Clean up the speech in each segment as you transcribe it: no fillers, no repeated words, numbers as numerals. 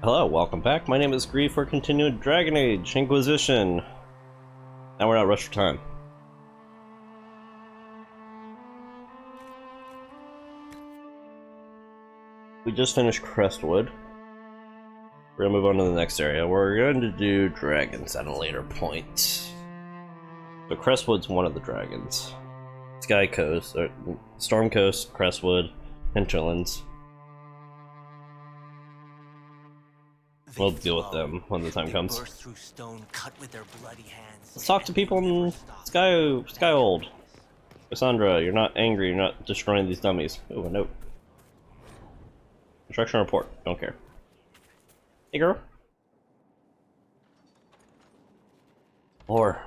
Hello, welcome back. My name is Grief. We're continuing Dragon Age Inquisition. Now we're not rushed for time. We just finished Crestwood. We're gonna move on to the next area. We're going to do dragons at a later point. So Crestwood's one of the dragons. Sky Coast, or Storm Coast, Crestwood, Hinterlands. We'll deal with them when the time comes. Let's talk to people in Skyhold. Cassandra, you're not angry, you're not destroying these dummies. Oh, a note. Instruction report, don't care. Hey girl. Or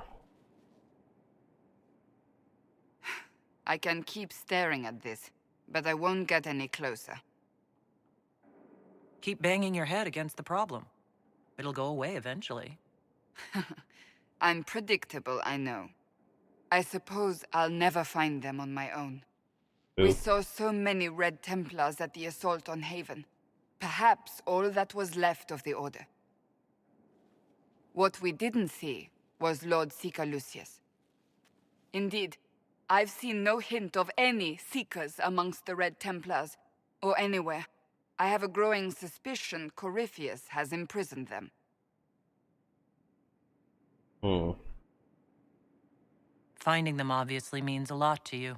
I can keep staring at this, but I won't get any closer. Keep banging your head against the problem. It'll go away eventually. I'm predictable, I know. I suppose I'll never find them on my own. Ooh. We saw so many Red Templars at the assault on Haven. Perhaps all that was left of the Order. What we didn't see was Lord Seeker Lucius. Indeed, I've seen no hint of any Seekers amongst the Red Templars, or anywhere. I have a growing suspicion Corypheus has imprisoned them. Finding them obviously means a lot to you.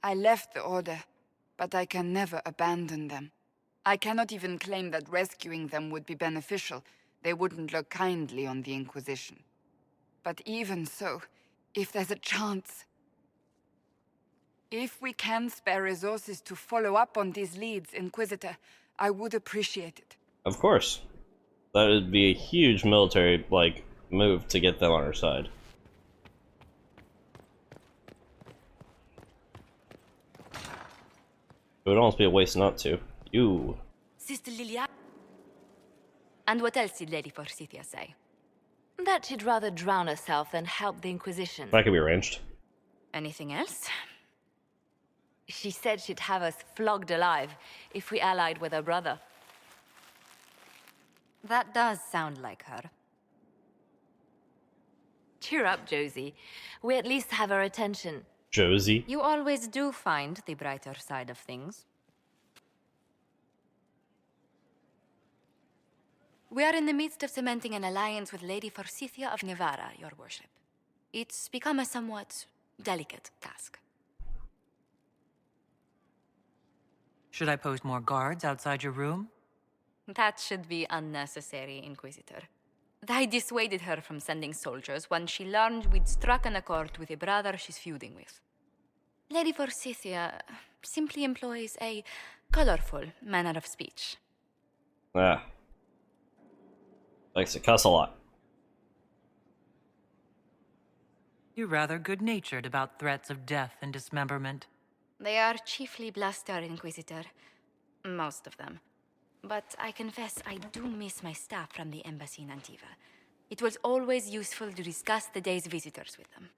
I left the Order, but I can never abandon them. I cannot even claim that rescuing them would be beneficial. They wouldn't look kindly on the Inquisition. But even so, if there's a chance... If we can spare resources to follow up on these leads, Inquisitor, I would appreciate it. of course. That would be a huge military, move to get them on our side. It would almost be a waste not to. You. Sister Lilia. And what else did Lady Forsythia say? That she'd rather drown herself than help the Inquisition. That could be arranged. Anything else? She said she'd have us flogged alive if we allied with her brother. That does sound like her. Cheer up, Josie. We at least have her attention. Josie? You always do find the brighter side of things. We are in the midst of cementing an alliance with Lady Forsythia of Nevada, your worship. It's become a somewhat delicate task. Should I post more guards outside your room? That should be unnecessary, Inquisitor. I dissuaded her from sending soldiers when she learned we'd struck an accord with a brother she's feuding with. Lady Forsythia simply employs a colorful manner of speech. Ah. Likes to cuss a lot. You're rather good-natured about threats of death and dismemberment. They are chiefly bluster, Inquisitor. Most of them. But I confess I do miss my staff from the embassy in Antiva. It was always useful to discuss the day's visitors with them.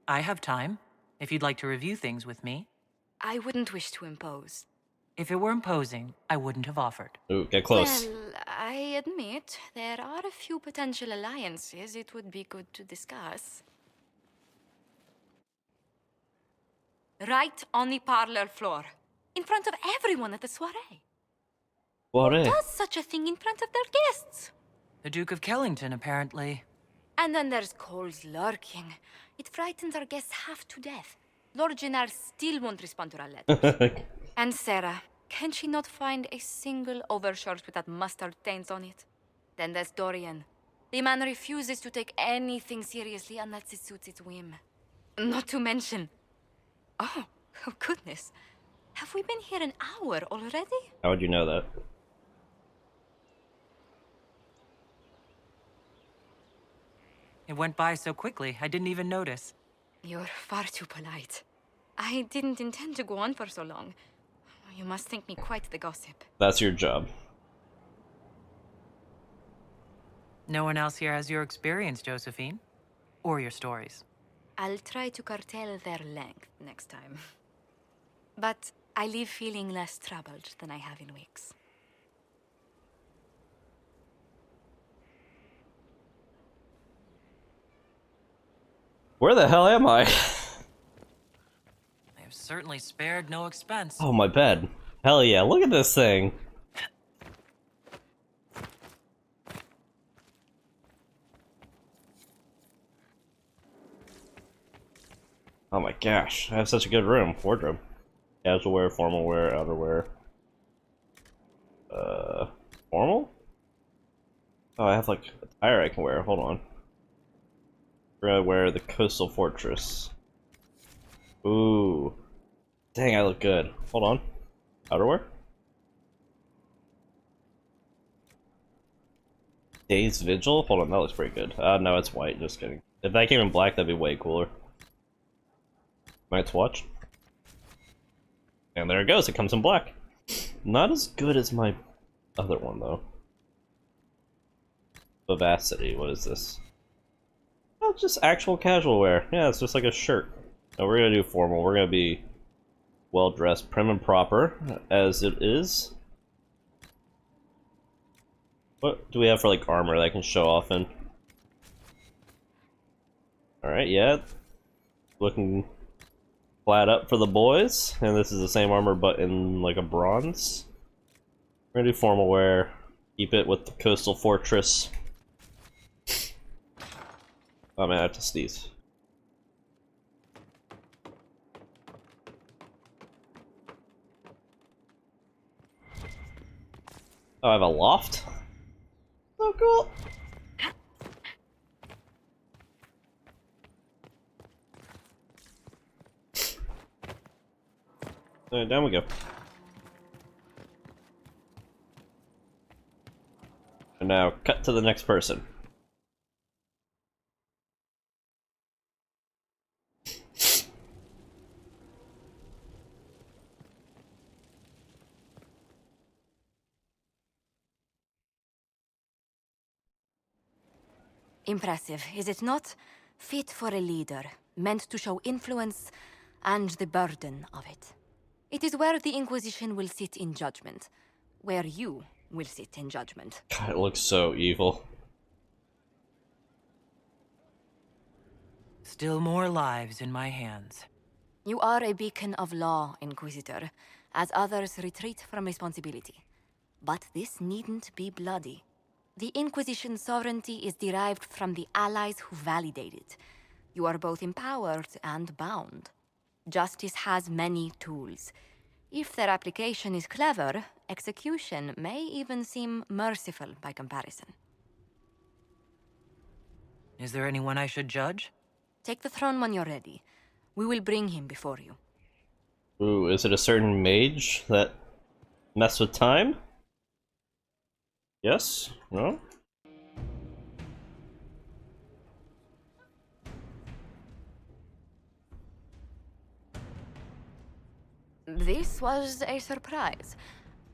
I have time, if you'd like to review things with me. I wouldn't wish to impose. If it were imposing, I wouldn't have offered. Ooh, get close. Well, I admit there are a few potential alliances it would be good to discuss. Right on the parlor floor, in front of everyone at the soiree. What Who does such a thing in front of their guests? The Duke of Kellington, apparently. And then there's Cole's lurking. It frightens our guests half to death. Lord Gennar still won't respond to our letters. And Sarah, can she not find a single overshirt with that mustard stains on it? Then there's Dorian. The man refuses to take anything seriously unless it suits its whim. Not to mention... Oh goodness. Have we been here an hour already? How would you know that? It went by so quickly, I didn't even notice. You're far too polite. I didn't intend to go on for so long. You must think me quite the gossip. That's your job. No one else here has your experience, Josephine. Or your stories. I'll try to curtail their length next time. But I leave feeling less troubled than I have in weeks. Where the hell am I? They've certainly spared no expense. Oh, my bed. Hell yeah, look at this thing. Oh my gosh, I have such a good room. Wardrobe. Casual wear, formal wear, outerwear. Formal? Oh, I have like attire I can wear. Hold on. We're gonna wear the Coastal Fortress. Ooh. Dang, I look good. Hold on. Outerwear? Days Vigil? Hold on, that looks pretty good. No, it's white, just kidding. If that came in black, that'd be way cooler. Night's Watch. And there it goes, it comes in black. Not as good as my other one, though. Vivacity, what is this? Oh, just actual casual wear. Yeah, it's just like a shirt. No, we're gonna do formal. We're gonna be well-dressed, prim and proper, as it is. What do we have for, like, armor that I can show off in? Alright, yeah. Looking flat up for the boys. And this is the same armor, but in, like, a bronze. We're gonna do formal wear. Keep it with the Coastal Fortress. Oh man, I have to sneeze. Oh, I have a loft? So cool! Alright, down we go. And now, cut to the next person. Impressive, is it not? Fit for a leader, meant to show influence and the burden of it. It is where the Inquisition will sit in judgment. Where you will sit in judgment. God, it looks so evil. Still more lives in my hands. You are a beacon of law, Inquisitor, as others retreat from responsibility. But this needn't be bloody. The Inquisition's sovereignty is derived from the allies who validate it. You are both empowered and bound. Justice has many tools. If their application is clever, execution may even seem merciful by comparison. Is there anyone I should judge? Take the throne when you're ready. We will bring him before you. Ooh, is it a certain mage that mess with time? Yes? No? This was a surprise.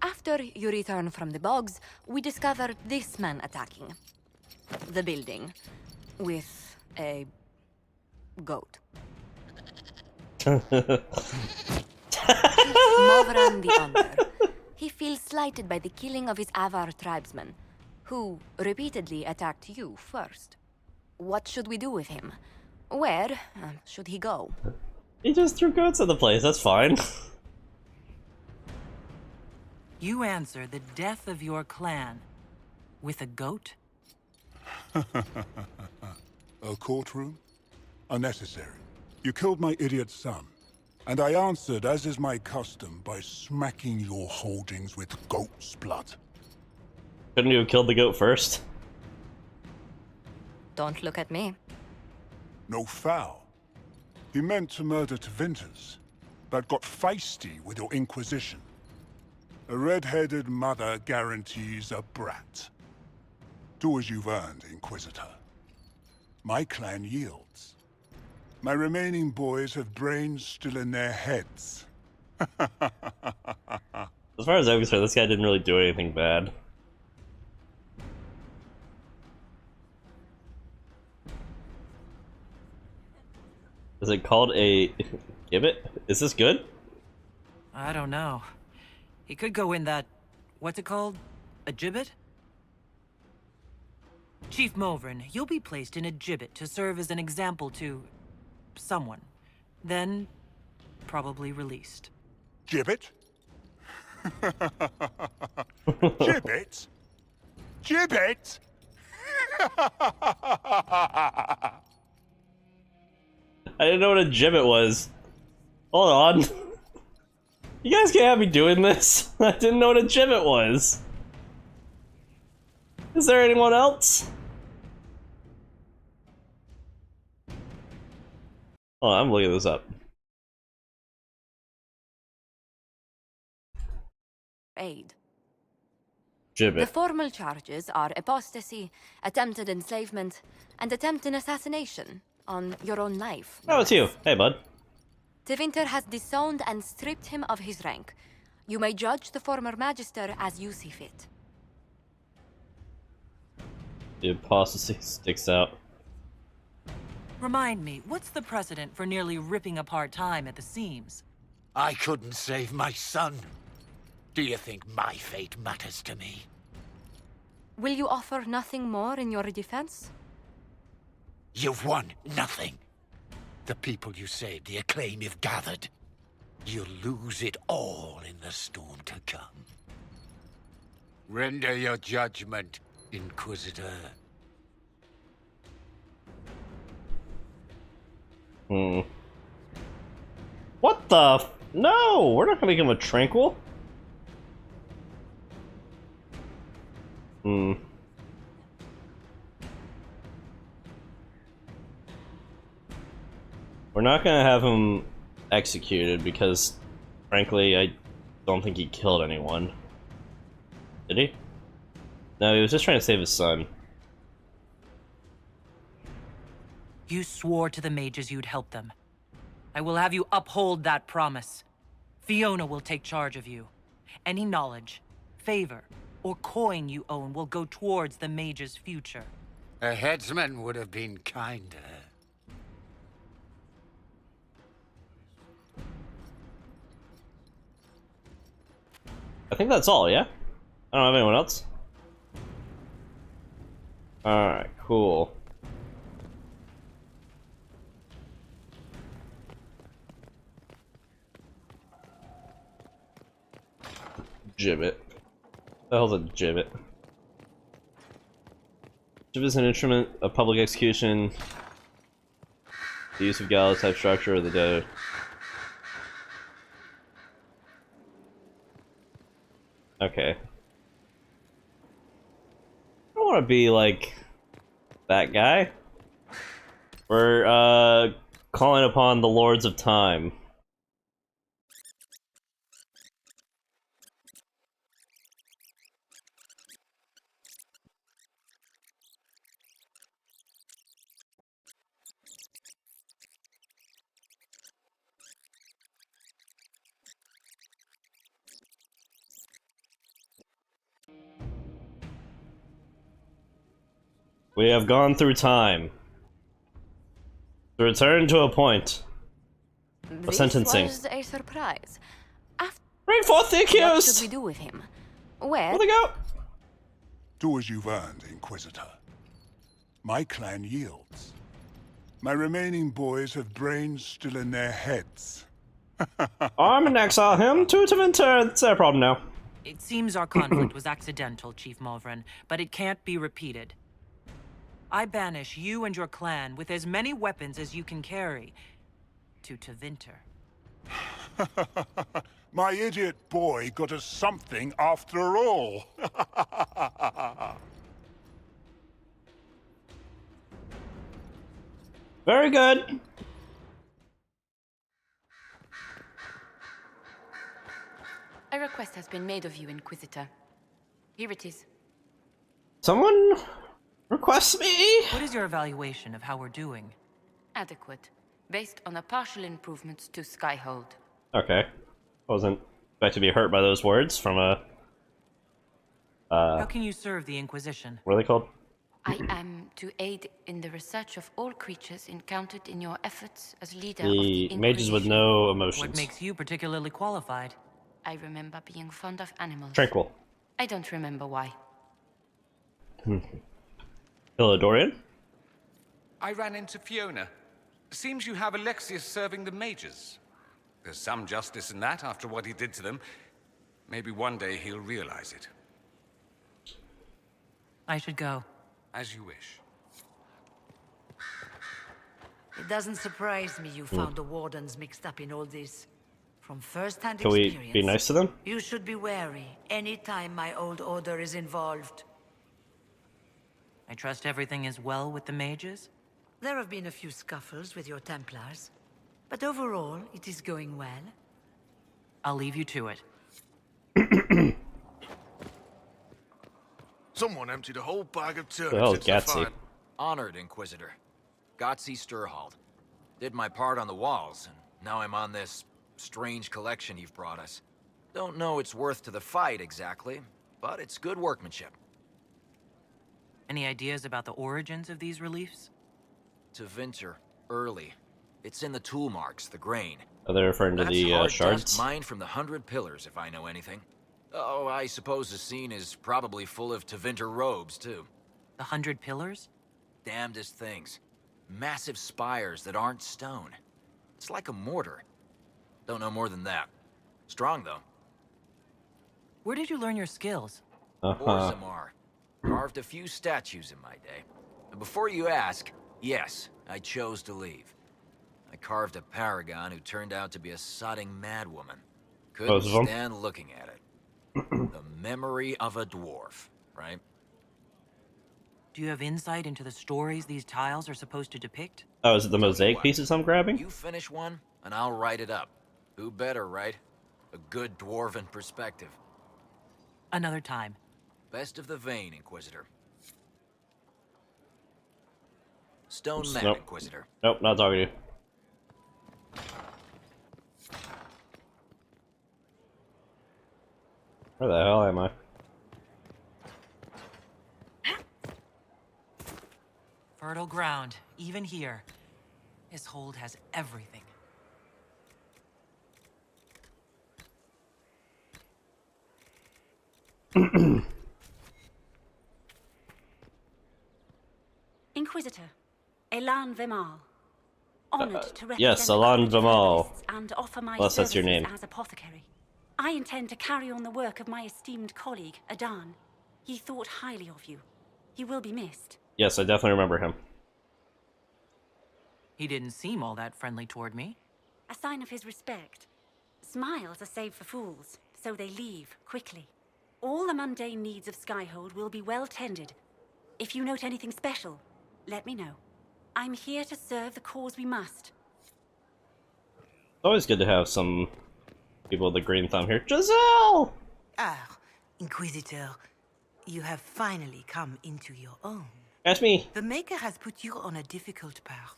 After you return from the bogs, we discovered this man attacking the building with a goat. Movran the Under. He feels slighted by the killing of his Avar tribesmen, who repeatedly attacked you first. What should we do with him? Where should he go? He just threw goats at the place, that's fine. You answer the death of your clan with a goat? A courtroom? Unnecessary. You killed my idiot son, and I answered, as is my custom, by smacking your holdings with goat's blood. Couldn't you have killed the goat first? Don't look at me. No foul. He meant to murder Tevinters, but got feisty with your Inquisition. A red-headed mother guarantees a brat. Do as you've earned, Inquisitor. My clan yields. My remaining boys have brains still in their heads. As far as I'm concerned, this guy didn't really do anything bad. Is it called a gibbet? Is this good? I don't know. He could go in that... what's it called? A gibbet? Chief Movran, you'll be placed in a gibbet to serve as an example to... someone. Then, probably released. Gibbet? Gibbet? Gibbet? I didn't know what a gibbet was. Hold on. You guys can't have me doing this. I didn't know what a gibbet was. Is there anyone else? Oh, I'm looking this up. Aid. The Gibbet. formal charges are apostasy, attempted enslavement, and attempted assassination on your own life. Oh, it's you. Hey, bud. Tevinter has disowned and stripped him of his rank. You may judge the former magister as you see fit. The apostasy sticks out. Remind me, what's the precedent for nearly ripping apart time at the seams? I couldn't save my son. Do you think my fate matters to me? Will you offer nothing more in your defense? You've won nothing. The people you saved, the acclaim you've gathered. You'll lose it all in the storm to come. Render your judgment, Inquisitor. What the f- No! We're not gonna give him a tranquil. We're not gonna have him executed because, frankly, I don't think he killed anyone. Did he? No, he was just trying to save his son. You swore to the mages you'd help them. I will have you uphold that promise. Fiona will take charge of you. Any knowledge, favor, or coin you own will go towards the mage's future. A headsman would have been kinder. I think that's all, yeah? I don't have anyone else. Alright, cool. Gibbet. The hell's a gibbet? Gibbet is an instrument of public execution. The use of gallows type structure of the dead. Okay. I don't want to be like that guy. We're calling upon the Lords of Time. We have gone through time. To return to a point of sentencing. This was a surprise. Bring forth the What should accused! we do with him? Where? Where'd they go? Do as you've earned, Inquisitor. My clan yields. My remaining boys have brains still in their heads. I'm an exile him to Tevinter. It's their problem now. It seems our conflict was accidental, Chief Malvern, but it can't be repeated. I banish you and your clan with as many weapons as you can carry to Tevinter. My idiot boy got us something after all. Very good. A request has been made of you, Inquisitor. Here it is. Someone requests me? What is your evaluation of how we're doing? Adequate. Based on the partial improvements to Skyhold. Okay. Wasn't expected to be hurt by those words from a... How can you serve the Inquisition? What are they called? I am to aid in the research of all creatures encountered in your efforts as leader of The the mages with Inquisition. no emotions. What makes you particularly qualified? I remember being fond of animals. Tranquil. I don't remember why. Hello, Dorian. I ran into Fiona. Seems you have Alexius serving the mages. There's some justice in that after what he did to them. Maybe one day he'll realize it. I should go. As you wish. It doesn't surprise me you found the Wardens mixed up in all this. From first-hand Can we experience, be nice to them? you should be wary anytime my old order is involved. I trust everything is well with the mages? There have been a few scuffles with your Templars, but overall, it is going well. I'll leave you to it. Someone emptied a whole bag of The hell, turnips into the Gatsy. fire. Honored, Inquisitor. Gotsy Sturhald. Did my part on the walls, and now I'm on this strange collection you've brought us. Don't know its worth to the fight, exactly, but it's good workmanship. Any ideas about the origins of these reliefs? To Vinter, early. It's in the tool marks, the grain. Are they referring to That's the hard shards? dust mined from the 100 Pillars, if I know anything. Oh, I suppose the scene is probably full of Tevinter robes, too. The 100 Pillars? Damnedest things. Massive spires that aren't stone. It's like a mortar. Don't know more than that. Strong, though. Where did you learn your skills? Orzammar. Carved a few statues in my day. And before you ask, yes, I chose to leave. I carved a paragon who turned out to be a sodding madwoman. Couldn't Both of them? stand looking at it. The memory of a dwarf, right? Do you have insight into the stories these tiles are supposed to depict? Oh, is it the Tell you mosaic what, pieces I'm grabbing? You finish one, and I'll write it up. Who better, right? A good dwarven perspective. Another time. Best of the vein, Inquisitor. Stone Oops, Mat, nope. Inquisitor. Nope, not talking to you. Where the hell am I? Fertile ground, even here. This hold has everything. Inquisitor, Elan Vimal. Honored to represent yes, the Elan College of Vimal. Herbalists and offer my Unless that's your services name. as apothecary. I intend to carry on the work of my esteemed colleague, Adan. He thought highly of you. He will be missed. Yes, I definitely remember him. He didn't seem all that friendly toward me. A sign of his respect. Smiles are saved for fools, so they leave quickly. All the mundane needs of Skyhold will be well tended. If you note anything special, let me know. I'm here to serve the cause we must. It's always good to have some people with the green thumb here. Giselle! Ah, Inquisitor, you have finally come into your own. That's me. The Maker has put you on a difficult path.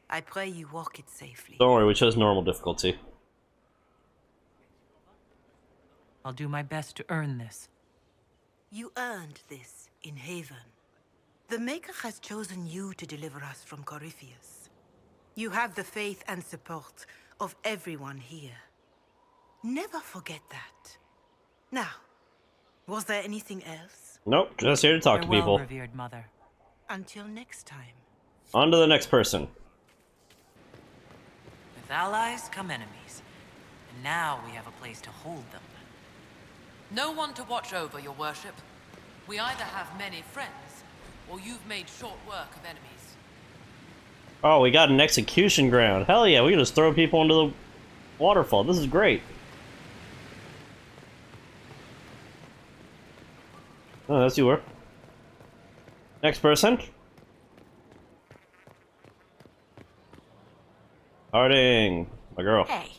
I pray you walk it safely. Don't worry, we chose normal difficulty. I'll do my best to earn this. You earned this in Haven. The Maker has chosen you to deliver us from Corypheus. You have the faith and support of everyone here. Never forget that. Now, was there anything else? Nope, just here to talk to Farewell, people. revered mother. Until next time. On to the next person. With allies come enemies. And now we have a place to hold them. No one to watch over, your worship. We either have many friends, or you've made short work of enemies. Oh, we got an execution ground. Hell yeah, we can just throw people into the waterfall. This is great. Oh, that's you were. Next person. Harding, my girl. Hey.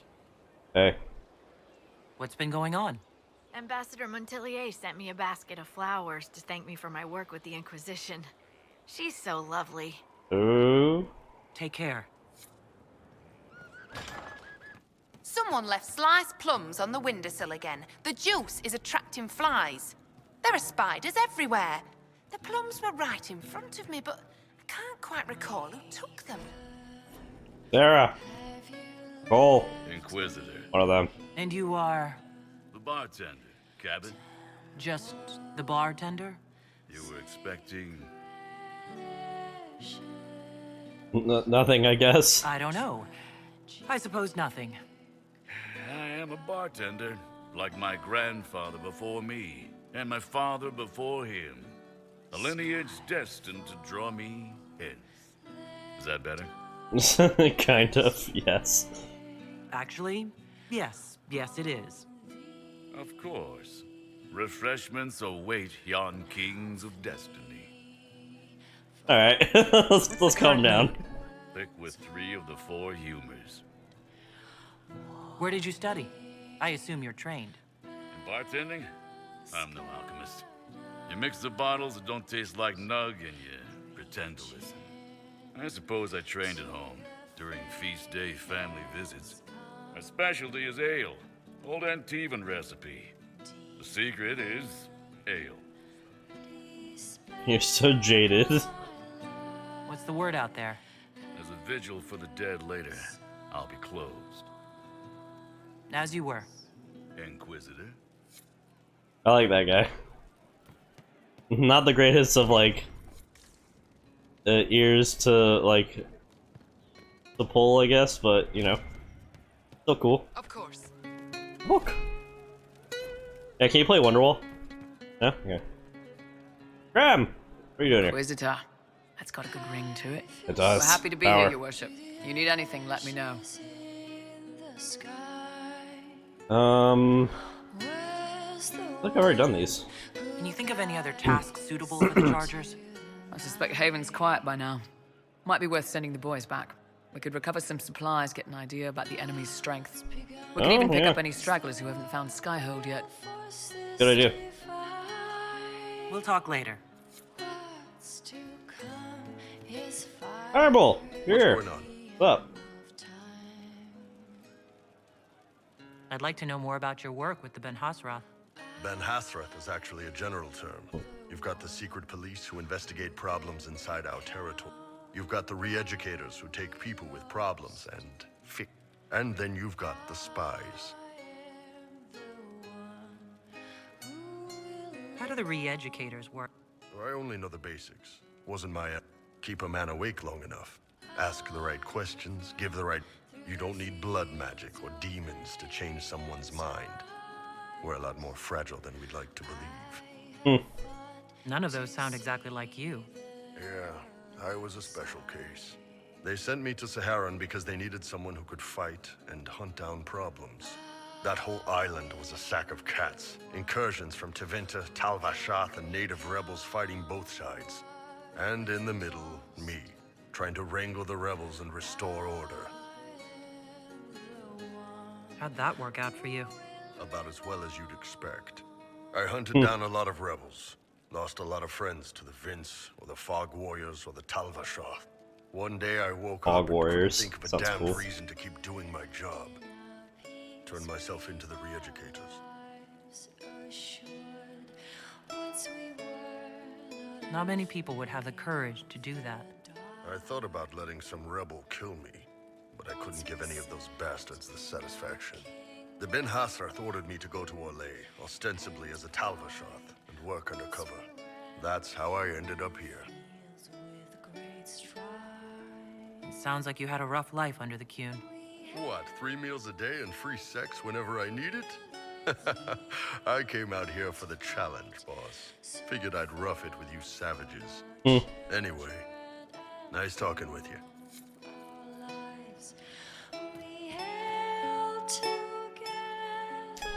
Hey. What's been going on? Ambassador Montelier sent me a basket of flowers to thank me for my work with the Inquisition. She's so lovely. Ooh. Take care. Someone left sliced plums on the windowsill again. The juice is attracting flies. There are spiders everywhere. The plums were right in front of me, but I can't quite recall who took them. Sarah. Cole. Inquisitor. One of them. And you are... The bartender. Cabin? just the bartender? You were expecting... Nothing, I guess. I don't know. I suppose nothing. I am a bartender, like my grandfather before me, and my father before him. A lineage destined to draw me in. Is that better? Kind of, yes. Actually, yes. Yes, it is. Of course. Refreshments await yon kings of destiny. Alright, let's calm down. Thick with 3 of the 4 humors. Where did you study? I assume you're trained. In bartending? I'm no alchemist. You mix the bottles that don't taste like nug and you pretend to listen. I suppose I trained at home, during feast day family visits. My specialty is ale, old Antivan recipe. The secret is ale. You're so jaded. What's the word out there? As a vigil for the dead later, I'll be closed. As you were. Inquisitor? I like that guy. Not the greatest of, like, ears to, like, to pull, I guess, but, you know, still cool. Of course. Look. Yeah, can you play Wonderwall? No? Okay. Graham! What are you doing here? Inquisitor. That's got a good ring to it. It does. We're happy to be Power. here, your worship. You need anything, let me know. I think I've already done these. Can you think of any other tasks suitable for the Chargers? I suspect Haven's quiet by now. Might be worth sending the boys back. We could recover some supplies, get an idea about the enemy's strength. We can even pick up any stragglers who haven't found Skyhold yet. Good idea. We'll talk later. Fireball! Here! What's going on? What's up? I'd like to know more about your work with the Ben Hasrath. Ben Hasrath is actually a general term. You've got the secret police who investigate problems inside our territory. You've got the re-educators who take people with problems and fix. And then you've got the spies. How do the re-educators work? I only know the basics. Wasn't my keep a man awake long enough. Ask the right questions, give the right... You don't need blood magic or demons to change someone's mind. We're a lot more fragile than we'd like to believe. None of those sound exactly like you. Yeah, I was a special case. They sent me to Saharan because they needed someone who could fight and hunt down problems. That whole island was a sack of cats. Incursions from Tevinter, Tal Vashath, and native rebels fighting both sides. And in the middle, me, trying to wrangle the rebels and restore order. How'd that work out for you? About as well as you'd expect. I hunted down a lot of rebels. Lost a lot of friends to the Vince, or the Fog Warriors, or the Tal Vashath. One day I woke Fog up Warriors. and couldn't think of a Sounds damn cool. reason to keep doing my job. Turned myself into the re-educators. Not many people would have the courage to do that. I thought about letting some rebel kill me, but I couldn't give any of those bastards the satisfaction. The Ben Hasrath ordered me to go to Orlais, ostensibly as a Tal Vashath, and work undercover. That's how I ended up here. It sounds like you had a rough life under the Qun. What, 3 meals a day and free sex whenever I need it? I came out here for the challenge, boss. Figured I'd rough it with you savages. Anyway, nice talking with you.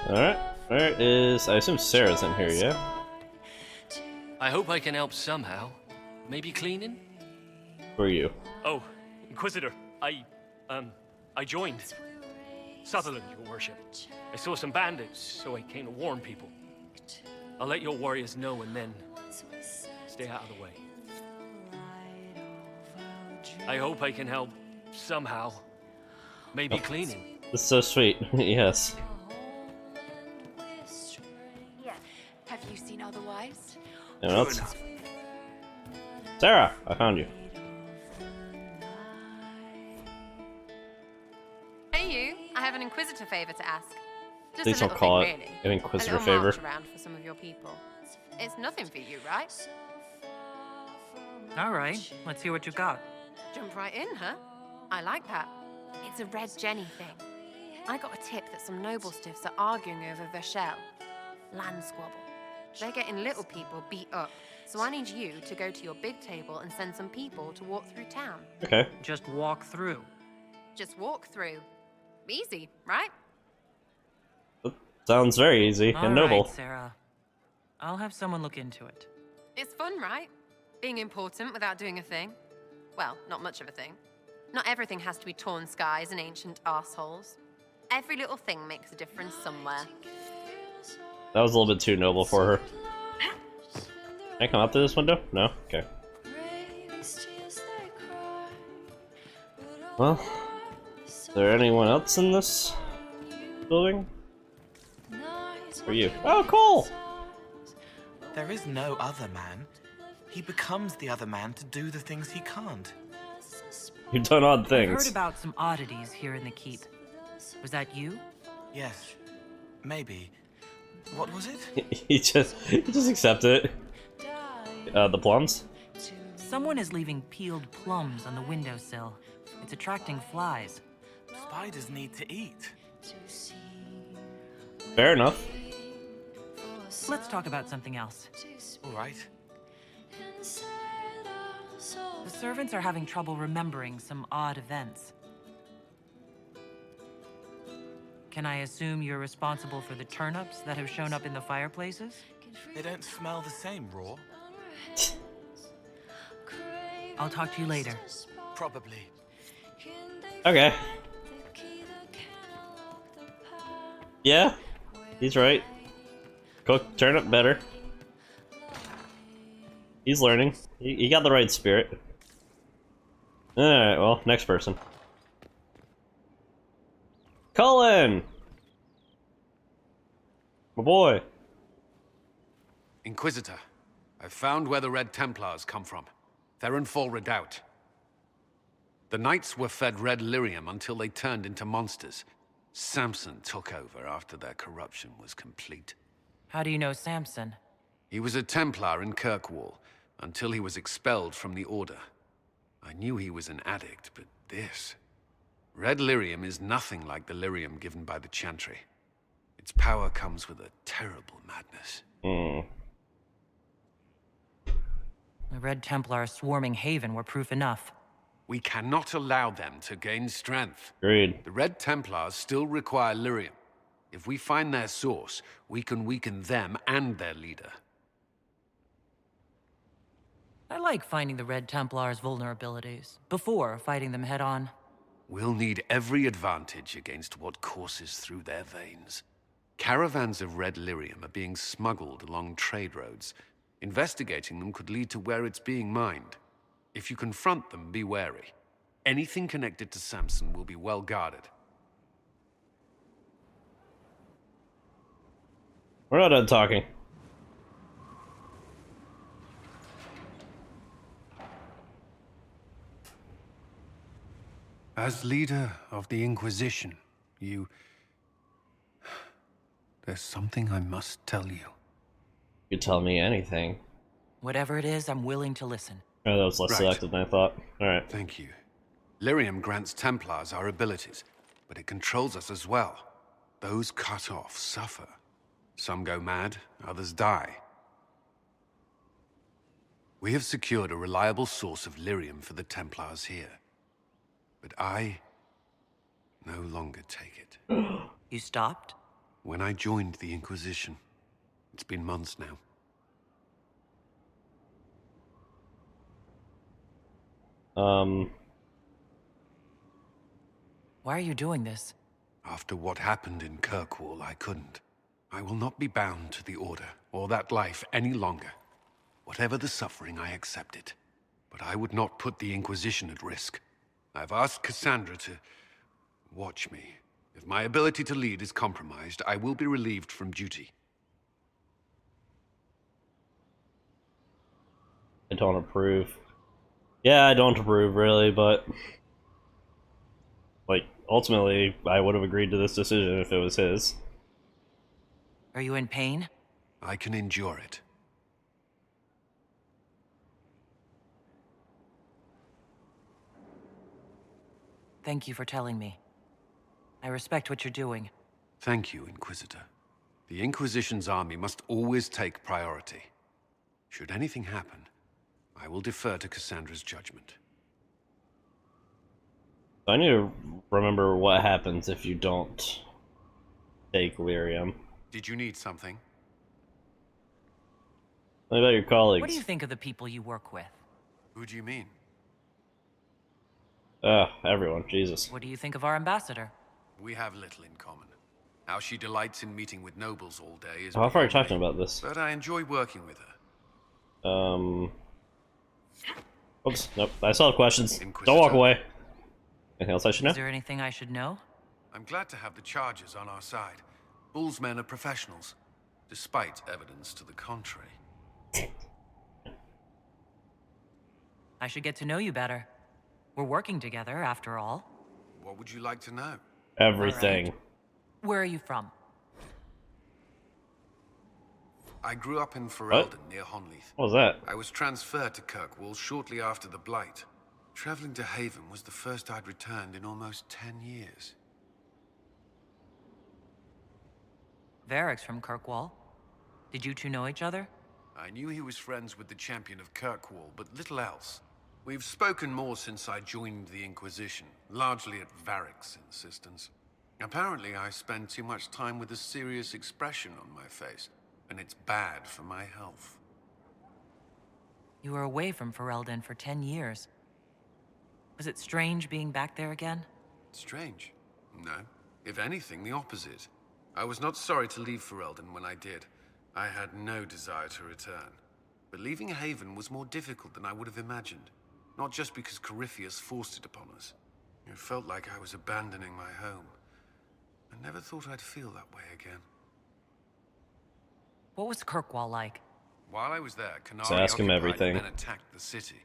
Alright, where is... I assume Sarah's in here, yeah? I hope I can help somehow. Maybe cleaning? Who are you? Oh, Inquisitor, I joined. Sutherland, your worship. I saw some bandits, so I came to warn people. I'll let your warriors know and then stay out of the way. I hope I can help somehow. Maybe cleaning. That's so sweet, yes. Yeah. Have you seen otherwise? Anyone else? Sarah, I found you. Hey you, I have an Inquisitor favor to ask. Just Please a don't little call thing, it really. an Inquisitor a little favor. march around for some of your people. It's nothing for you, right? All right, let's hear what you got. Jump right in, huh? I like that. It's a Red Jenny thing. I got a tip that some noble stiffs are arguing over Vershel. Land squabble. They're getting little people beat up. So I need you to go to your big table and send some people to walk through town. Okay. Just walk through. Just walk through. Easy, right? Sounds very easy and noble. All right, Sarah. I'll have someone look into it. It's fun, right? Being important without doing a thing. Well, not much of a thing. Not everything has to be torn skies and ancient arseholes. Every little thing makes a difference somewhere. That was a little bit too noble for her. Can I come out through this window? No? Okay. Well, is there anyone else in this building? For you. Oh, cool! There is no other man. He becomes the other man to do the things he can't. You've done odd I've things. heard about some oddities here in the keep. Was that you? Yes. Maybe. What was it? he just accepted it. The plums? Someone is leaving peeled plums on the windowsill. It's attracting flies. Spiders need to eat. Fair enough. Let's talk about something else. All right. The servants are having trouble remembering some odd events. Can I assume you're responsible for the turnips that have shown up in the fireplaces? They don't smell the same, raw. I'll talk to you later. Probably. Okay. Yeah, he's right. Cook turnip better. He's learning. He got the right spirit. Alright, well, next person. Cullen! My boy. Inquisitor, I've found where the Red Templars come from. Therenfall Redoubt. The Knights were fed red lyrium until they turned into monsters. Samson took over after their corruption was complete. How do you know Samson? He was a Templar in Kirkwall, until he was expelled from the Order. I knew he was an addict, but this... Red lyrium is nothing like the lyrium given by the Chantry. Its power comes with a terrible madness. The Red Templar swarming Haven were proof enough. We cannot allow them to gain strength. Agreed. The Red Templars still require lyrium. If we find their source, we can weaken them and their leader. I like finding the Red Templars' vulnerabilities, before fighting them head-on. We'll need every advantage against what courses through their veins. Caravans of red lyrium are being smuggled along trade roads. Investigating them could lead to where it's being mined. If you confront them, be wary. Anything connected to Samson will be well guarded. We're not done talking. As leader of the Inquisition, there's something I must tell you. You tell me anything. Whatever it is, I'm willing to listen. Oh, that was less selective than I thought. Alright. Thank you. Lyrium grants Templars our abilities, but it controls us as well. Those cut off suffer. Some go mad, others die. We have secured a reliable source of lyrium for the Templars here. But I no longer take it. You stopped? When I joined the Inquisition. It's been months now. Why are you doing this? After what happened in Kirkwall, I couldn't. I will not be bound to the Order, or that life any longer. Whatever the suffering, I accept it. But I would not put the Inquisition at risk. I've asked Cassandra to watch me. If my ability to lead is compromised, I will be relieved from duty. I don't approve. Yeah, I don't approve, really, but... Like, ultimately, I would have agreed to this decision if it was his. Are you in pain? I can endure it. Thank you for telling me. I respect what you're doing. Thank you, Inquisitor. The Inquisition's army must always take priority. Should anything happen, I will defer to Cassandra's judgment. I need to remember what happens if you don't take lyrium. Did you need something? What about your colleagues? What do you think of the people you work with? Who do you mean? Everyone, Jesus. What do you think of our ambassador? We have little in common. How she delights in meeting with nobles all day is... How far are you talking about this? But I enjoy working with her. Oops, nope. I still have questions. Inquisitor. Don't walk away. Anything else I should know? Is there anything I should know? I'm glad to have the charges on our side. Bull's men are professionals, despite evidence to the contrary. I should get to know you better. We're working together, after all. What would you like to know? Everything. Right. Where are you from? I grew up in Ferelden, near Honleath. What was that? I was transferred to Kirkwall shortly after the Blight. Traveling to Haven was the first I'd returned in almost 10 years. Varric's from Kirkwall. Did you two know each other? I knew he was friends with the champion of Kirkwall, but little else. We've spoken more since I joined the Inquisition, largely at Varric's insistence. Apparently, I spend too much time with a serious expression on my face, and it's bad for my health. You were away from Ferelden for 10 years. Was it strange being back there again? Strange? No. If anything, the opposite. I was not sorry to leave Ferelden when I did. I had no desire to return. But leaving Haven was more difficult than I would have imagined. Not just because Corypheus forced it upon us. It felt like I was abandoning my home. I never thought I'd feel that way again. What was Kirkwall like? While I was there, So ask him everything. men attacked the city.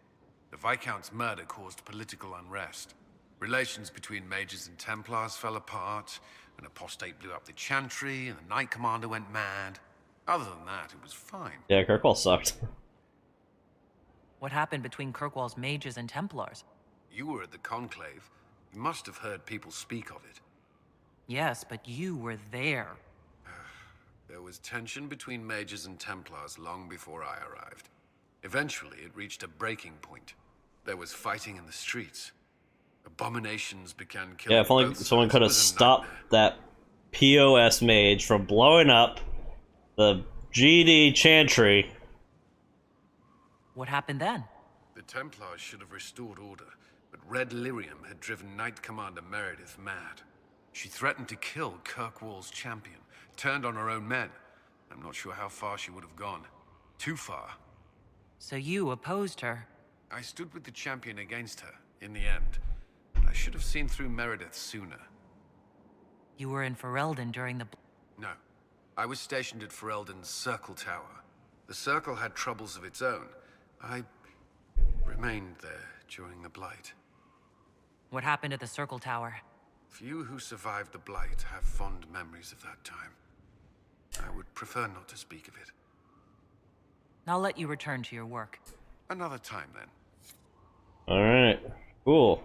The Viscount's murder caused political unrest. Relations between mages and Templars fell apart. An apostate blew up the Chantry, and the Knight Commander went mad. Other than that, it was fine. Yeah, Kirkwall sucked. What happened between Kirkwall's mages and Templars? You were at the Conclave. You must have heard people speak of it. Yes, but you were there. There was tension between mages and Templars long before I arrived. Eventually, it reached a breaking point. There was fighting in the streets. Abominations began killing. Yeah, if only someone could have stopped that POS mage from blowing up the GD Chantry. What happened then? The Templars should have restored order, but Red Lyrium had driven Knight Commander Meredith mad. She threatened to kill Kirkwall's champion, turned on her own men. I'm not sure how far she would have gone. Too far. So you opposed her? I stood with the champion against her, in the end. I should have seen through Meredith sooner. You were in Ferelden during the... No. I was stationed at Ferelden's Circle Tower. The Circle had troubles of its own. I remained there during the Blight. What happened at the Circle Tower? Few who survived the Blight have fond memories of that time. I would prefer not to speak of it. I'll let you return to your work. Another time, then. Alright, cool.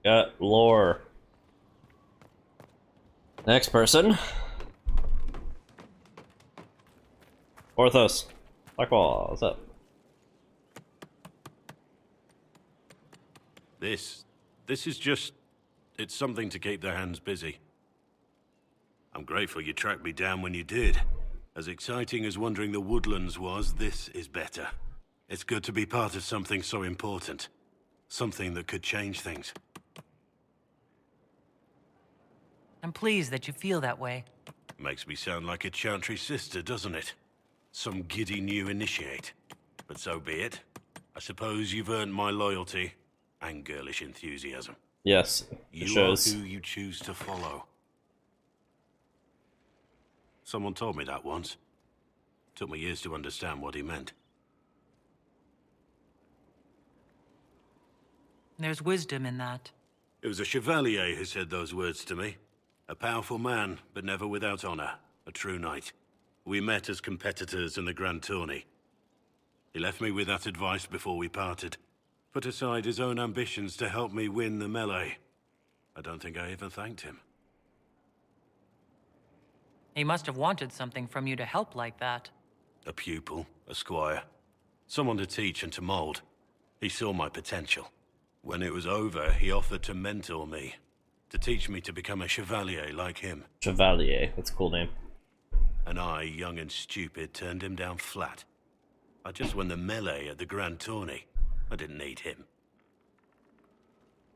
Got lore. Next person. Orthos. Blackwall, what's up? This is just... it's something to keep their hands busy. I'm grateful you tracked me down when you did. As exciting as wandering the woodlands was, this is better. It's good to be part of something so important. Something that could change things. I'm pleased that you feel that way. Makes me sound like a Chantry sister, doesn't it? Some giddy new initiate. But so be it. I suppose you've earned my loyalty and girlish enthusiasm. Yes, it You shows. are who you choose to follow. Someone told me that once. Took me years to understand what he meant. There's wisdom in that. It was a chevalier who said those words to me. A powerful man, but never without honor. A true knight. We met as competitors in the Grand Tourney. He left me with that advice before we parted. Put aside his own ambitions to help me win the melee. I don't think I even thanked him. He must have wanted something from you to help like that. A pupil, a squire. Someone to teach and to mold. He saw my potential. When it was over, he offered to mentor me. To teach me to become a chevalier like him. Chevalier, that's a cool name. And I, young and stupid, turned him down flat. I just won the melee at the Grand Tourney. I didn't need him.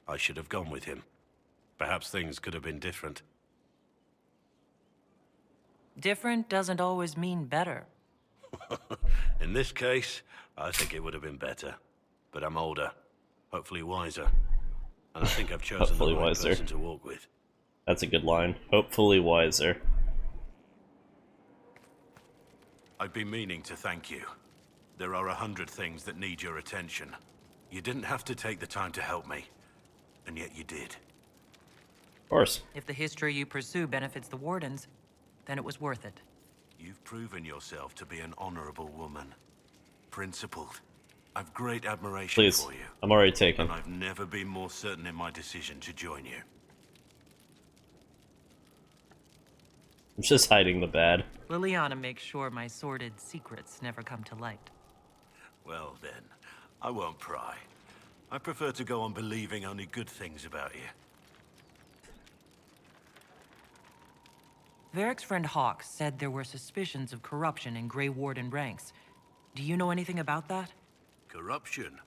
I should have gone with him. Perhaps things could have been different. Different doesn't always mean better. In this case, I think it would have been better. But I'm older, hopefully wiser. And I think I've chosen the right person to walk with. That's a good line. Hopefully wiser. I've been meaning to thank you. There are 100 things that need your attention. You didn't have to take the time to help me. And yet you did. Of course. If the history you pursue benefits the Wardens, then it was worth it. You've proven yourself to be an honorable woman. Principled. I've great admiration for you. I'm already taken. And I've never been more certain in my decision to join you. I'm just hiding the bad. Liliana makes sure my sordid secrets never come to light. Well then, I won't pry. I prefer to go on believing only good things about you. Varric's friend Hawk said there were suspicions of corruption in Grey Warden ranks. Do you know anything about that? Corruption?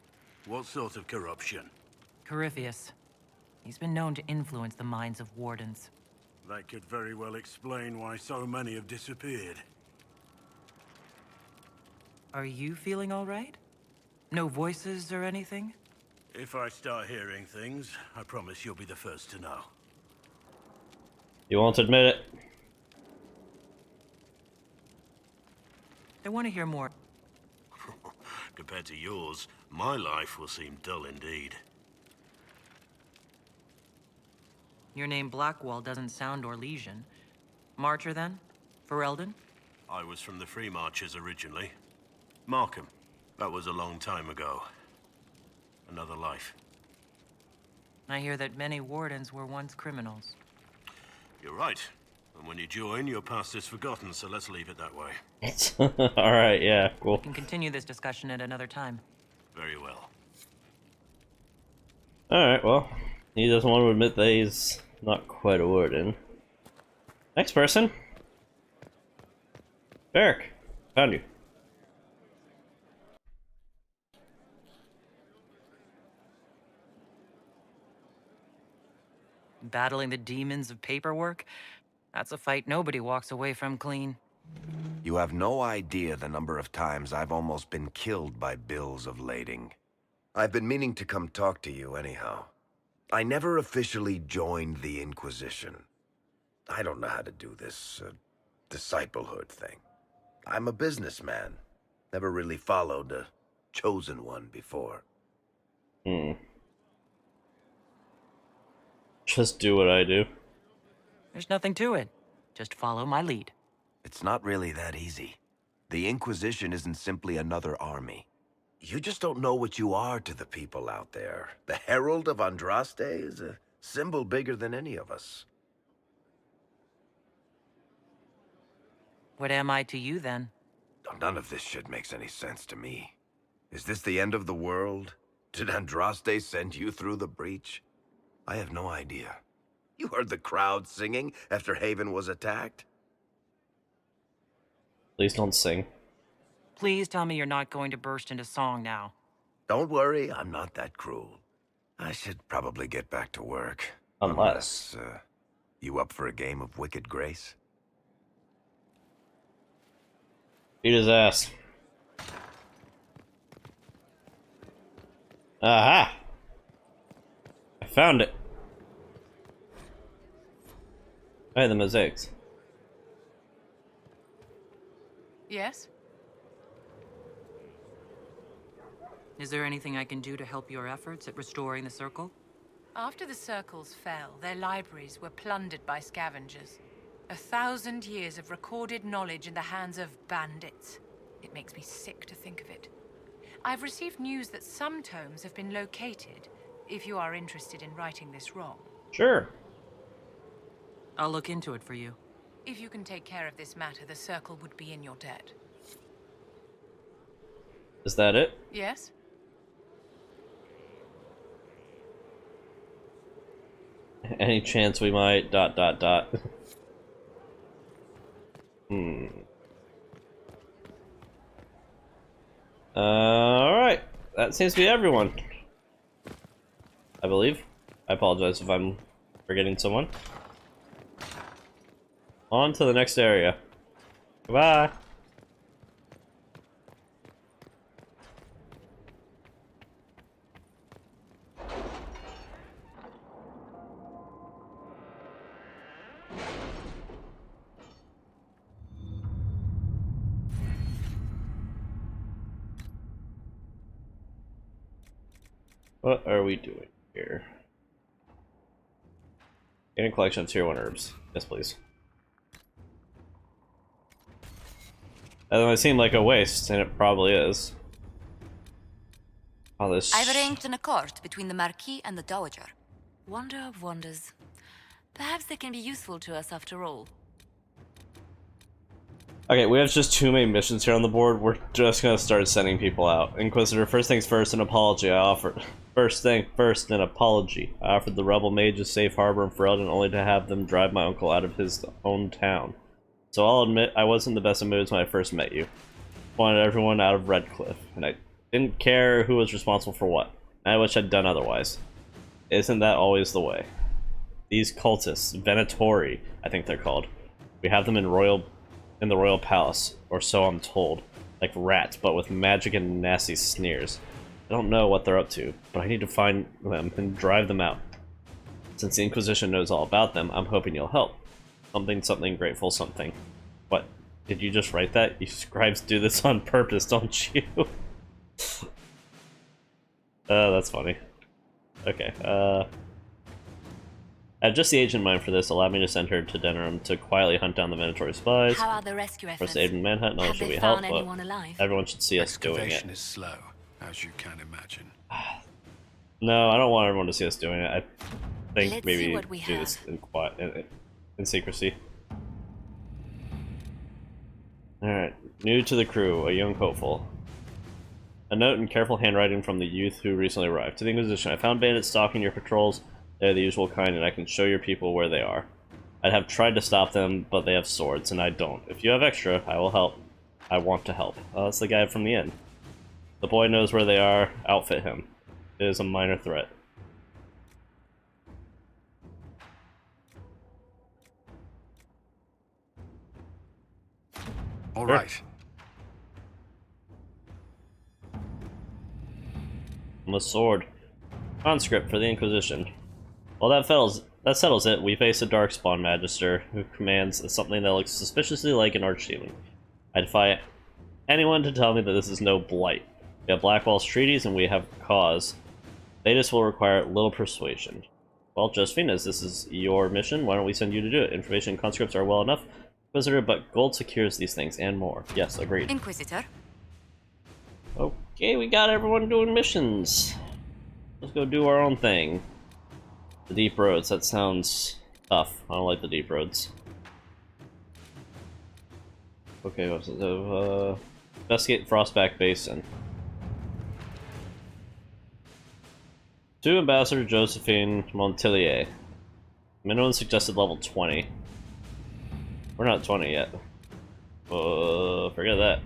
What sort of corruption? Corypheus. He's been known to influence the minds of Wardens. That could very well explain why so many have disappeared. Are you feeling all right? No voices or anything? If I start hearing things, I promise you'll be the first to know. You won't admit it. I want to hear more. Compared to yours, my life will seem dull indeed. Your name Blackwall doesn't sound Orlesian. Marcher, then? Ferelden? I was from the Free Marchers originally. Markham. That was a long time ago. Another life. I hear that many Wardens were once criminals. You're right. And when you join, your past is forgotten, so let's leave it that way. Alright, yeah, cool. We can continue this discussion at another time. Very well. Alright, well, he doesn't want to admit that he's not quite a warden. Next person. Varric, found you. Battling the demons of paperwork? That's a fight nobody walks away from clean. You have no idea the number of times I've almost been killed by bills of lading. I've been meaning to come talk to you anyhow. I never officially joined the Inquisition. I don't know how to do this, disciplehood thing. I'm a businessman. Never really followed a chosen one before. Just do what I do. There's nothing to it. Just follow my lead. It's not really that easy. The Inquisition isn't simply another army. You just don't know what you are to the people out there. The Herald of Andraste is a symbol bigger than any of us. What am I to you, then? None of this shit makes any sense to me. Is this the end of the world? Did Andraste send you through the breach? I have no idea. You heard the crowd singing after Haven was attacked? Please don't sing. Please tell me you're not going to burst into song now. Don't worry, I'm not that cruel. I should probably get back to work. Unless you up for a game of Wicked Grace? Beat his ass. Aha! I found it. Hey, the mosaics. Yes? Is there anything I can do to help your efforts at restoring the Circle? After the Circles fell, their libraries were plundered by scavengers. 1,000 years of recorded knowledge in the hands of bandits. It makes me sick to think of it. I've received news that some tomes have been located, if you are interested in righting this wrong. Sure. I'll look into it for you. If you can take care of this matter, the Circle would be in your debt. Is that it? Yes? Any chance we might... ... Alright. That seems to be everyone. I believe. I apologize if I'm forgetting someone. On to the next area. Goodbye. What are we doing here? Gain a collection of tier 1 herbs. Yes, please. That might seem like a waste, and it probably is. All this. I've arranged an accord between the Marquis and the Dowager. Wonder of wonders. Perhaps they can be useful to us after all. Okay, we have just too many missions here on the board. We're just gonna start sending people out. Inquisitor, first things first, an apology I offered. First thing first, an apology. I offered the rebel mages safe harbor in Ferelden only to have them drive my uncle out of his own town. So I'll admit I wasn't in the best of moods when I first met you. Wanted everyone out of Redcliffe, and I didn't care who was responsible for what. I wish I'd done otherwise. Isn't that always the way? These cultists, Venatori, I think they're called. We have them in the royal palace, or so I'm told. Like rats, but with magic and nasty sneers. I don't know what they're up to, but I need to find them and drive them out. Since the Inquisition knows all about them, I'm hoping you'll help. Something, grateful something. What? Did you just write that? You scribes do this on purpose, don't you? That's funny. Okay, I have just the age in mind for this. Allow me to send her to Denerim to quietly hunt down the Venatori spies. How are the rescue efforts? First aid and manhunt, not only should we help, but everyone should see us doing it. Excavation is slow, as you can imagine. No, I don't want everyone to see us doing it. I think Let's maybe see what we do have. this in quiet, in secrecy. Alright, new to the crew, a young hopeful. A note in careful handwriting from the youth who recently arrived. To the Inquisition, I found bandits stalking your patrols. They're the usual kind, and I can show your people where they are. I'd have tried to stop them, but they have swords, and I don't. If you have extra, I will help. I want to help. That's the guy from the inn. The boy knows where they are. Outfit him. It is a minor threat. All right. A sword. Conscript for the Inquisition. Well, that settles it. We face a Darkspawn Magister who commands something that looks suspiciously like an Archdemon. I defy anyone to tell me that this is no blight. We have Blackwall's treaties and we have cause. They just will require little persuasion. Well, Josephine, as this is your mission, why don't we send you to do it? Information and conscripts are well enough, Inquisitor, but gold secures these things and more. Yes, agreed. Inquisitor. Okay, we got everyone doing missions. Let's go do our own thing. The deep roads, that sounds tough. I don't like the deep roads. Okay, what's it? Investigate Frostback Basin. To Ambassador Josephine Montillier. Minimum suggested level 20. We're not 20 yet. Forget that.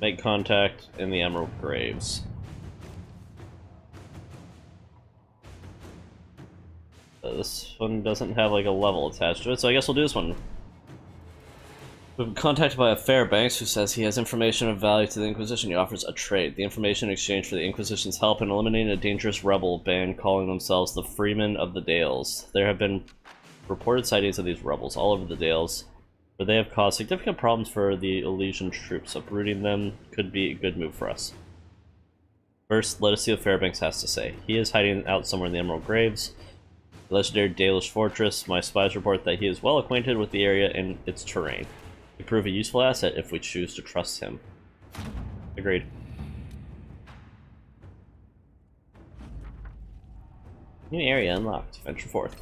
Make contact in the Emerald Graves. This one doesn't have like a level attached to it, so I guess we'll do this one. We've been contacted by a Fairbanks who says he has information of value to the Inquisition. He offers a trade. The information in exchange for the Inquisition's help in eliminating a dangerous rebel band calling themselves the Freemen of the Dales. There have been reported sightings of these rebels all over the Dales, where they have caused significant problems for the Elysian troops. Uprooting them could be a good move for us. First, let us see what Fairbanks has to say. He is hiding out somewhere in the Emerald Graves, the legendary Dalish fortress. My spies report that he is well acquainted with the area and its terrain. He could prove a useful asset if we choose to trust him. Agreed. New area unlocked. Venture forth.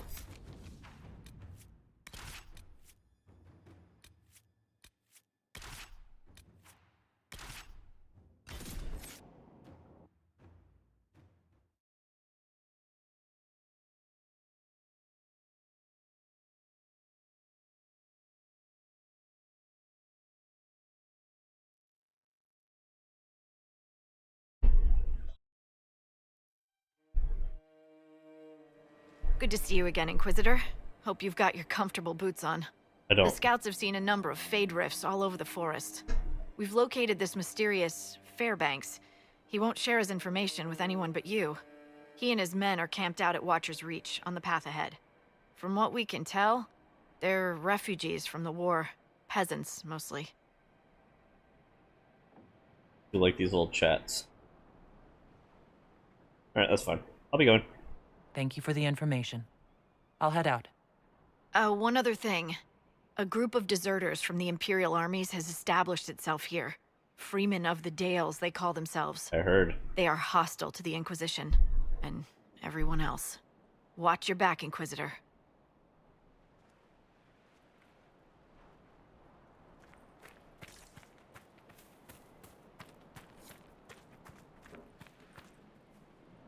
Good to see you again, Inquisitor. Hope you've got your comfortable boots on. I don't. The scouts have seen a number of Fade rifts all over the forest. We've located this mysterious Fairbanks. He won't share his information with anyone but you. He and his men are camped out at Watcher's Reach, on the path ahead. From what we can tell, they're refugees from the war. Peasants, mostly. You like these little chats. Alright, that's fine. I'll be going. Thank you for the information. I'll head out. One other thing. A group of deserters from the Imperial armies has established itself here. Freemen of the Dales, they call themselves. I heard. They are hostile to the Inquisition. And everyone else. Watch your back, Inquisitor.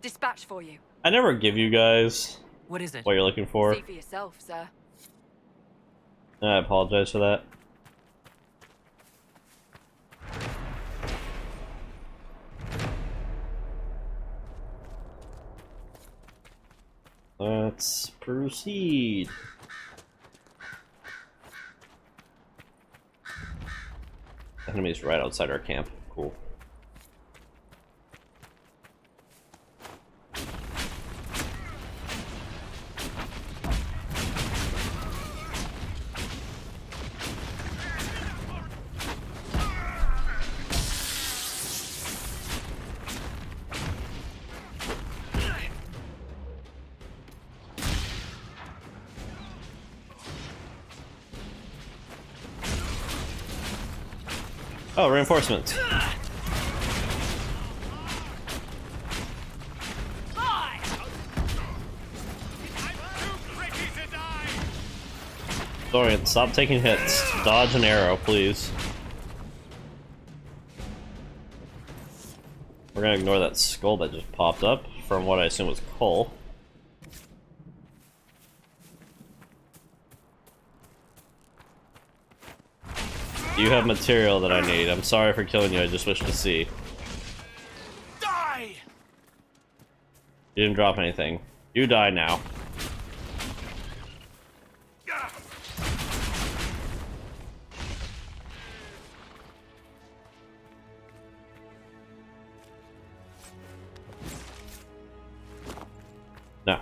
Dispatch for you. I never give you guys what is it? What you're looking for. See for yourself, sir. I apologize for that. Let's proceed. Enemies right outside our camp. Cool. Oh, reinforcements. Dorian, stop taking hits. Dodge an arrow, please. We're gonna ignore that skull that just popped up from what I assume was Cole. You have material that I need. I'm sorry for killing you, I just wish to see. Die! You didn't drop anything. You die now. No.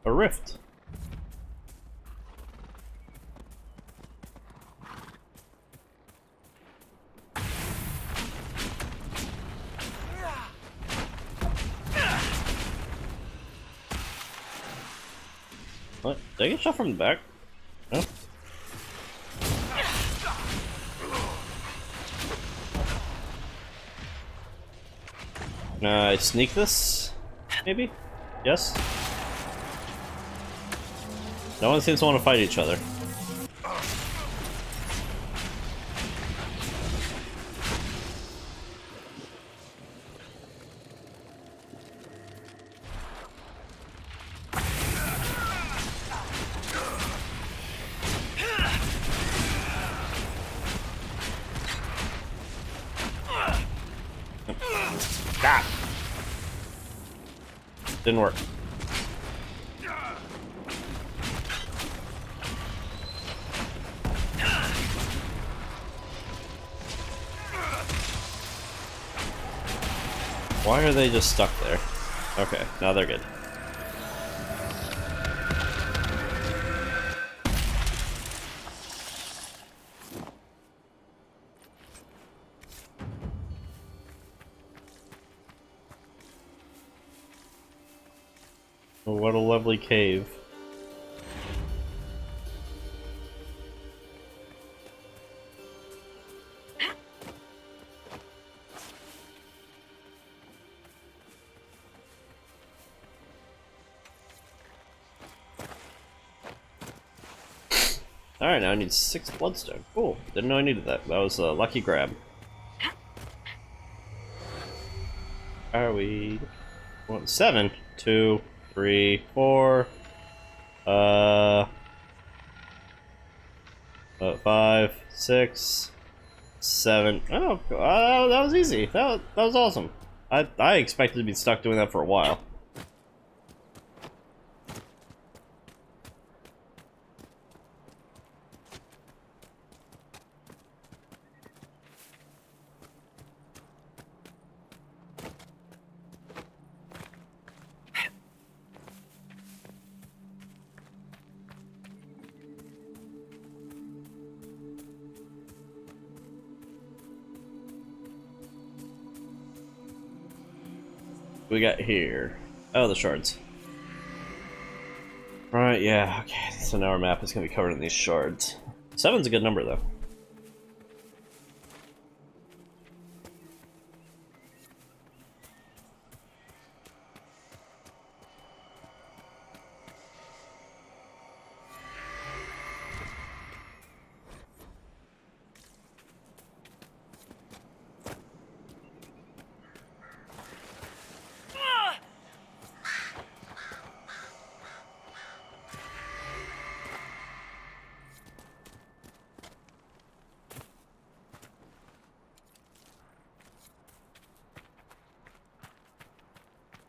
A rift. What? Did I get shot from the back? No? Can I sneak this? Maybe? Yes? No one seems to want to fight each other. Stop! Didn't work. Why are they just stuck there? Okay, now they're good. Oh, what a lovely cave. Alright, now I need 6 bloodstone. Cool. Didn't know I needed that. That was a lucky grab. Are we... 7? 2, 3, 4... 5, 6, 7... Oh, that was easy. That was awesome. I expected to be stuck doing that for a while. We got here. Oh, the shards. Right, yeah, okay. So now our map is gonna be covered in these shards. 7's a good number, though.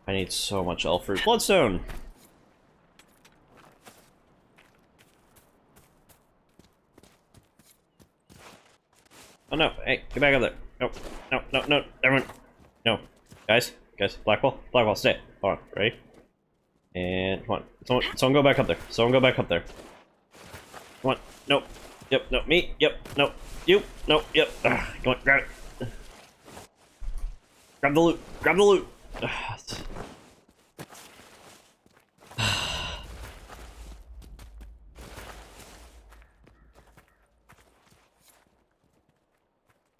I need so much elf fruit. Bloodstone! Oh no, hey, get back up there. No, no, no, no, everyone. No. Guys, Blackwall, stay. Hold on, ready? And come on. Someone go back up there. Someone go back up there. Come on. Nope. Yep, no, me. Yep, no. You. No, yep. Come on, grab it. Grab the loot. Grab the loot.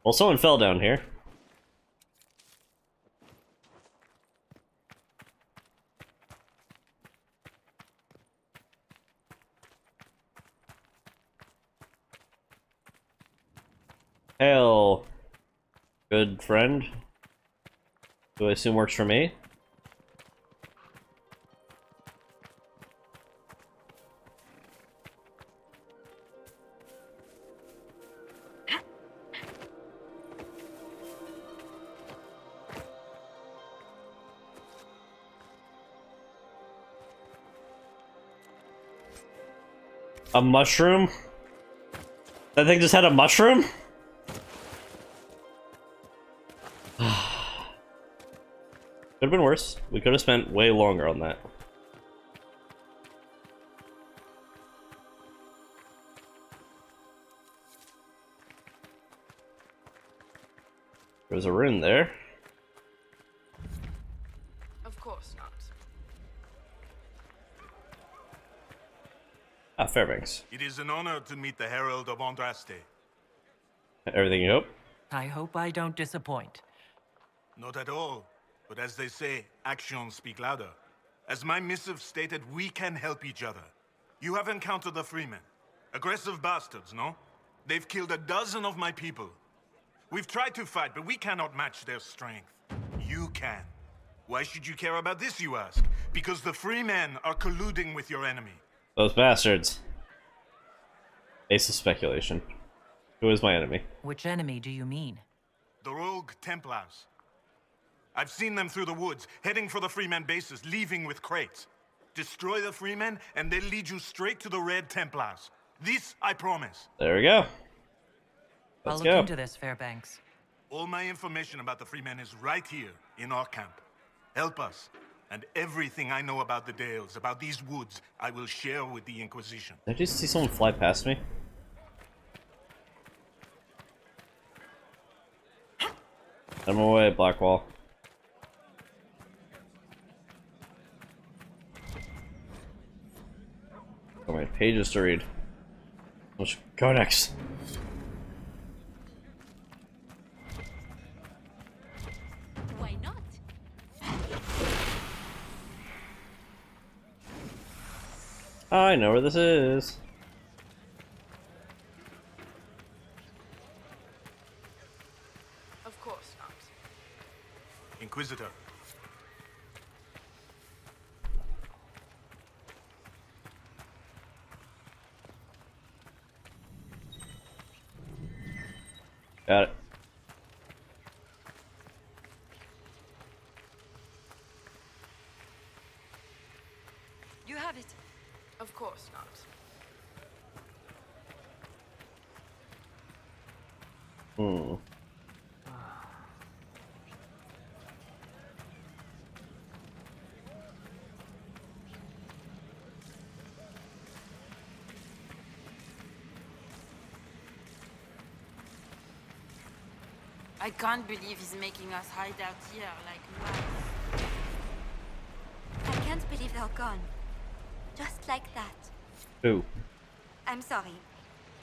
Well, someone fell down here. Hail, good friend. Who I assume works for me. A mushroom? That thing just had a mushroom? Could have been worse. We could have spent way longer on that. There's a rune there. Of course not. Ah, Fairbanks. It is an honor to meet the Herald of Andraste. Everything you hope? I hope I don't disappoint. Not at all. But as they say, actions speak louder. As my missive stated, we can help each other. You have encountered the Freemen. Aggressive bastards, no? They've killed a dozen of my people. We've tried to fight, but we cannot match their strength. You can. Why should you care about this, you ask? Because the Freemen are colluding with your enemy. Those bastards. Ace of speculation. Who is my enemy? Which enemy do you mean? The rogue Templars. I've seen them through the woods, heading for the Freemen bases, leaving with crates. Destroy the Freemen, and they'll lead you straight to the Red Templars. This, I promise. There we go. I'll Let's look go. into this, Fairbanks. All my information about the Freemen is right here, in our camp. Help us, and everything I know about the Dales, about these woods, I will share with the Inquisition. Did I just see someone fly past me? I'm away, Blackwall. So many pages to read. Which codex? Why not? I know where this is. Of course not. Inquisitor. Got it. You have it. Of course not. Hmm. I can't believe he's making us hide out here like mice. I can't believe they're gone. Just like that. Who? I'm sorry.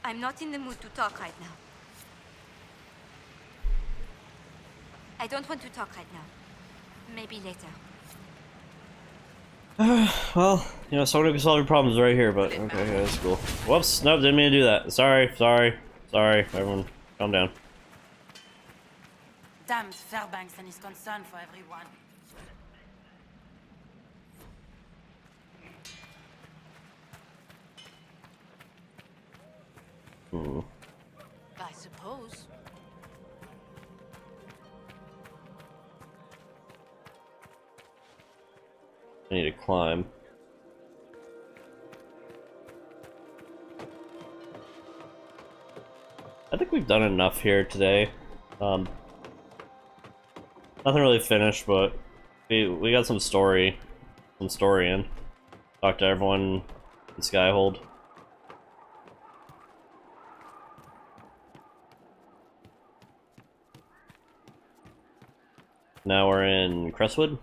I'm not in the mood to talk right now. I don't want to talk right now. Maybe later. Well, you know, someone who can solve your problems right here, but okay, that's cool. Whoops, nope, didn't mean to do that. Sorry, everyone, calm down. Damned Fairbanks and his concern for everyone. I suppose. I need to climb. I think we've done enough here today. Nothing really finished, but we got some story in. Talk to everyone in Skyhold. Now we're in Crestwood.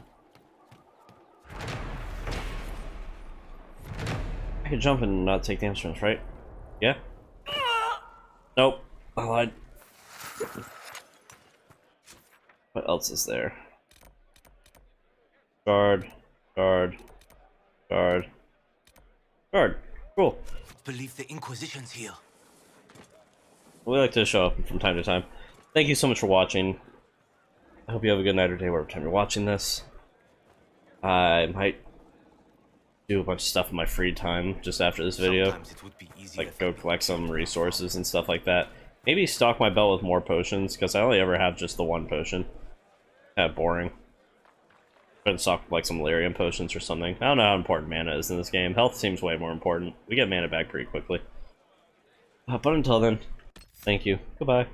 I can jump and not take the instruments, right? Yeah? Nope. I lied. What else is there? Guard. Cool. Believe the Inquisition's here. We like to show up from time to time. Thank you so much for watching. I hope you have a good night or day whatever time you're watching this. I might do a bunch of stuff in my free time just after this video. Like go collect some resources and stuff like that. Maybe stock my belt with more potions, because I only ever have just the one potion. Kinda boring. Couldn't stock like some Lyrium potions or something. I don't know how important mana is in this game. Health seems way more important. We get mana back pretty quickly. But until then, thank you. Goodbye.